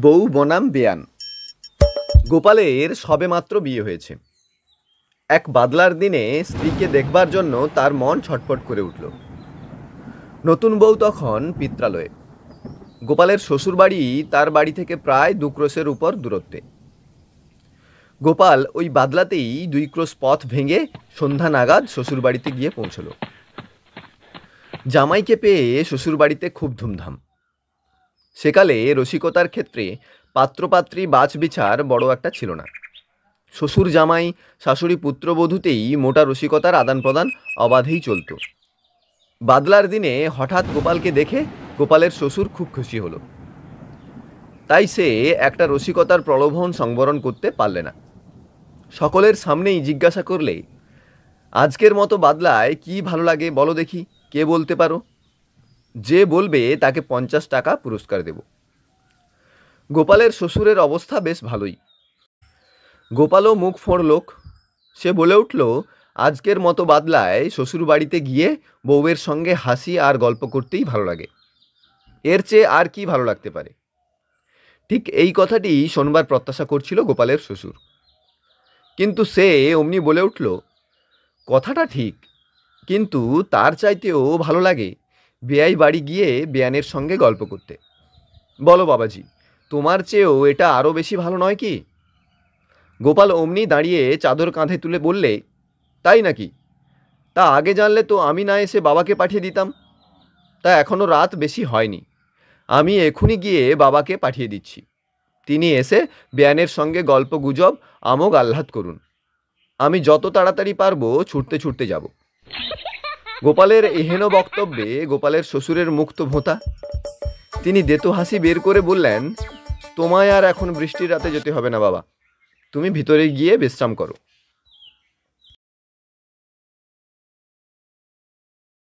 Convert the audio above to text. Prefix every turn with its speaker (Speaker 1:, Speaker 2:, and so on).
Speaker 1: বউ বনাম বেয়ান। গোপালের সবেমাত্র বিয়ে হয়েছে। এক বাদলার দিনে স্ত্রীকে দেখবার জন্য তার মন ছটফট করে উঠল। নতুন বউ তখন পিত্রালয়ে। গোপালের শ্বশুরবাড়ি তার বাড়ি থেকে প্রায় 2 ক্রোশের উপর দূরত্বে। গোপাল ওই বাদলাতেই 2 ক্রোশ পথ ভেঙে সন্ধ্যা নাগাদ শ্বশুরবাড়িতে গিয়ে পৌঁছল। জামাইকে পেয়ে শ্বশুরবাড়িতে খুব ধুমধাম। সেকালে রসিকতার ক্ষেত্রে পাত্রপাত্রী বাছবিচার বড় একটা ছিল না। শ্বশুর জামাই শাশুড়ি পুত্রবধূতেই মোটা রসিকতার আদান প্রদান অবাধেই চলত। বাদলার দিনে হঠাৎ গোপালকে দেখে গোপালের শ্বশুর খুব খুশি হলো। তাই সে একটা রসিকতার প্রলোভন সংবরণ করতে পারলে না। সকলের সামনেই জিজ্ঞাসা করলে, আজকের মতো বাদলায় কি ভালো লাগে বলো দেখি, কে বলতে পারো? যে বলবে তাকে 50 টাকা পুরস্কার দেব। গোপালের শ্বশুরের অবস্থা বেশ ভালোই। গোপালও মুখ ফোঁড়লোক। সে বলে উঠল, আজকের মতো বাদলায় শ্বশুর বাড়িতে গিয়ে বউয়ের সঙ্গে হাসি আর গল্প করতেই ভালো লাগে। এর চেয়ে আর কি ভালো লাগতে পারে? ঠিক এই কথাটি শোনবার প্রত্যাশা করছিল গোপালের শ্বশুর। কিন্তু সে অমনি বলে উঠল, কথাটা ঠিক, কিন্তু তার চাইতেও ভালো লাগে বেয়াই বাড়ি গিয়ে বেয়ানের সঙ্গে গল্প করতে। বলো বাবাজি, তোমার চেয়েও এটা আরও বেশি ভালো নয় কি? গোপাল অমনি দাঁড়িয়ে চাদর কাঁধে তুলে বললে, তাই নাকি? তা আগে জানলে তো আমি না এসে বাবাকে পাঠিয়ে দিতাম। তা এখনও রাত বেশি হয়নি, আমি এখুনি গিয়ে বাবাকে পাঠিয়ে দিচ্ছি। তিনি এসে বেয়ানের সঙ্গে গল্প গুজব আমোগ আহ্লাদ করুন। আমি যত তাড়াতাড়ি পারবো ছুটতে ছুটতে যাব। গোপালের এহেন বক্তব্যে গোপালের শ্বশুরের মুখ তো ভোঁতা। তিনি দেতো হাসি বের করে বললেন, তোমায় আর এখন বৃষ্টির রাতে যেতে হবে না বাবা, তুমি ভিতরে গিয়ে বিশ্রাম করো।